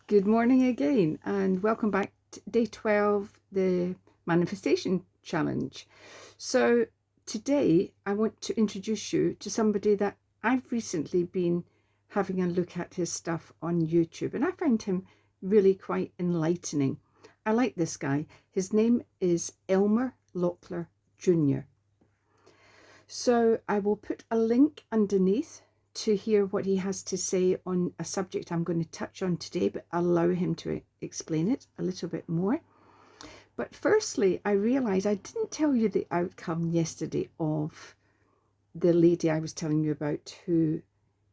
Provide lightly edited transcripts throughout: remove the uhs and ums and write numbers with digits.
Good morning again, and welcome back to day 12, the manifestation challenge. So today I want to introduce you to somebody that I've recently been having a look at his stuff on YouTube, and I find him really quite enlightening. I like this guy. His name is Elmer Lockler Jr. So I will put a link underneath to hear what he has to say on a subject I'm going to touch on today, but I'll allow him to explain it a little bit more. But firstly, I realised I didn't tell you the outcome yesterday of the lady I was telling you about who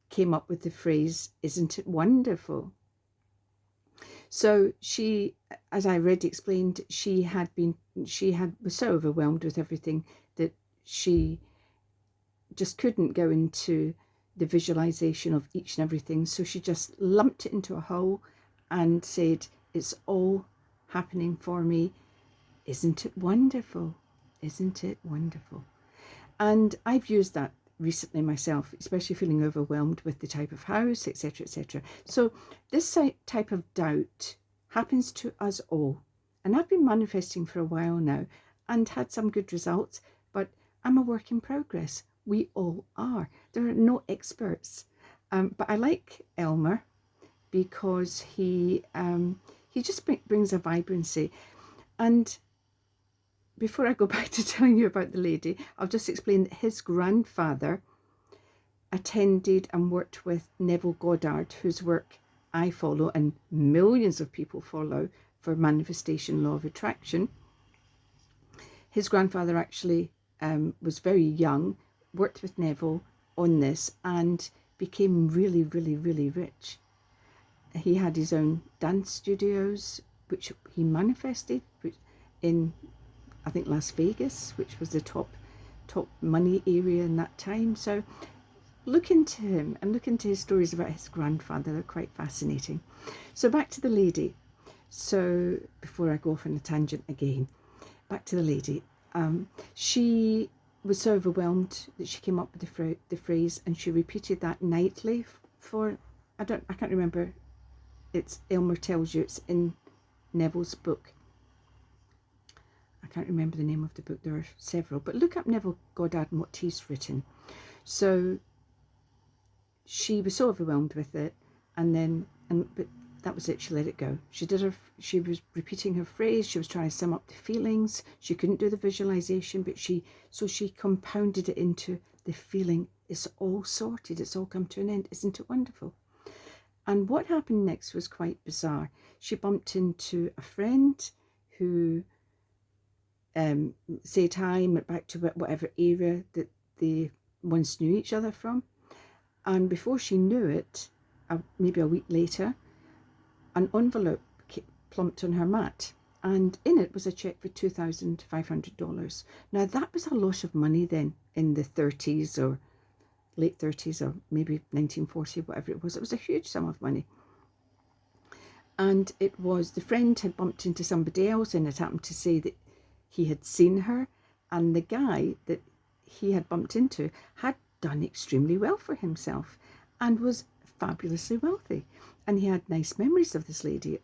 came up with the phrase, "Isn't it wonderful?" So she, as I already explained, was so overwhelmed with everything that she just couldn't go into the visualization of each and everything. So she just lumped it into a whole and said, "It's all happening for me. Isn't it wonderful? Isn't it wonderful?" And I've used that recently myself, especially feeling overwhelmed with the type of house, etc., etc. So this type of doubt happens to us all. And I've been manifesting for a while now and had some good results, but I'm a work in progress. We all are. There are no experts. But I like Elmer because he just brings a vibrancy. And before I go back to telling you about the lady, I'll just explain that his grandfather attended and worked with Neville Goddard, whose work I follow and millions of people follow for manifestation, law of attraction. His grandfather actually was very young, worked with Neville on this and became really, really, really rich. He had his own dance studios, which he manifested in, I think, Las Vegas, which was the top money area in that time. So look into him and look into his stories about his grandfather. They're quite fascinating. So back to the lady. So before I go off on a tangent again, back to the lady. She was so overwhelmed that she came up with the phrase, and she repeated that nightly for, I can't remember. It's Elmer tells you it's in Neville's book. I can't remember the name of the book. There are several, but look up Neville Goddard and what he's written. So she was so overwhelmed with it, but that was it. She let it go. She was repeating her phrase. She was trying to sum up the feelings. She couldn't do the visualization, but she compounded it into the feeling. It's all sorted. It's all come to an end. Isn't it wonderful? And what happened next was quite bizarre. She bumped into a friend who said hi and went back to whatever era that they once knew each other from. And before she knew it, maybe a week later, an envelope plumped on her mat, and in it was a check for $2,500. Now that was a lot of money then in the 30s or late 30s or maybe 1940, whatever it was. It was a huge sum of money. And it was, the friend had bumped into somebody else, and it happened to say that he had seen her, and the guy that he had bumped into had done extremely well for himself and was fabulously wealthy, and he had nice memories of this lady.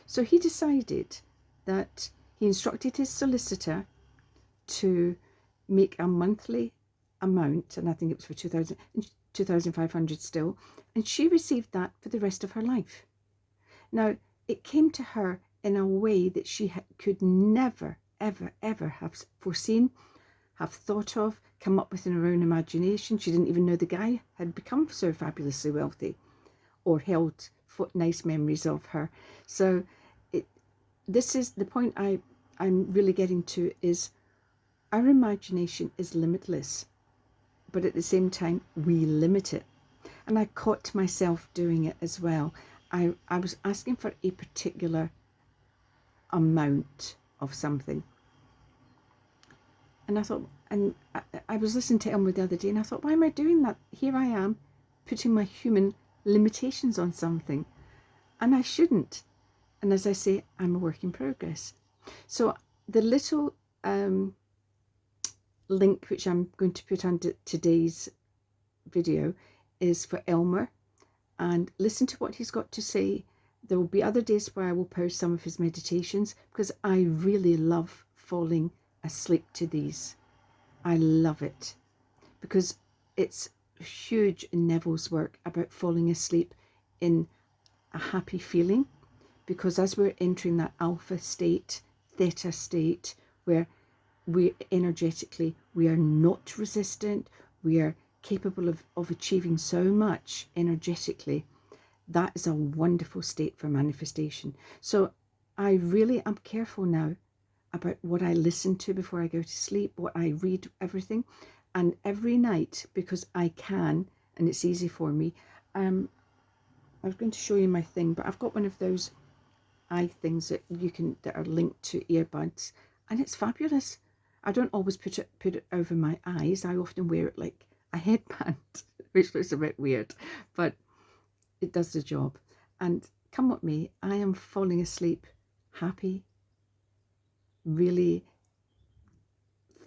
So he decided that he instructed his solicitor to make a monthly amount, and I think it was for $2,500 still, and she received that for the rest of her life. Now it came to her in a way that she could never, ever, ever have foreseen, have thought of, come up with in her own imagination. She didn't even know the guy had become so fabulously wealthy or held nice memories of her. So this is the point I'm really getting to, is our imagination is limitless, but at the same time we limit it. And I caught myself doing it as well. I was asking for a particular amount of something, and I thought, and I was listening to Elmer the other day, and I thought, why am I doing that? Here I am putting my human limitations on something, and I shouldn't. And as I say, I'm a work in progress. So the little link which I'm going to put under today's video is for Elmer, and listen to what he's got to say There will be other days where I will post some of his meditations, because I really love falling asleep to these. I love it because it's huge in Neville's work about falling asleep in a happy feeling, because as we're entering that alpha state, theta state, where we energetically, we are not resistant, we are capable of achieving so much energetically. That is a wonderful state for manifestation. So I really am careful now about what I listen to before I go to sleep, what I read, everything. And every night, because I can, and it's easy for me, I was going to show you my thing, but I've got one of those eye things that that are linked to earbuds, and it's fabulous. I don't always put it over my eyes. I often wear it like a headband, which looks a bit weird, but it does the job. And come with me, I am falling asleep happy, really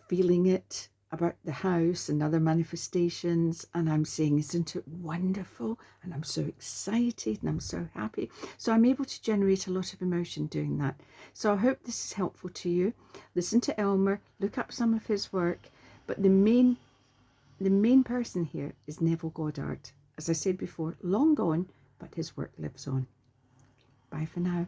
feeling it about the house and other manifestations, and I'm saying, isn't it wonderful? And I'm so excited and I'm so happy. So I'm able to generate a lot of emotion doing that. So I hope this is helpful to you. Listen to Elmer, look up some of his work, but the main person here is Neville Goddard. As I said before, long gone, but his work lives on. Bye for now.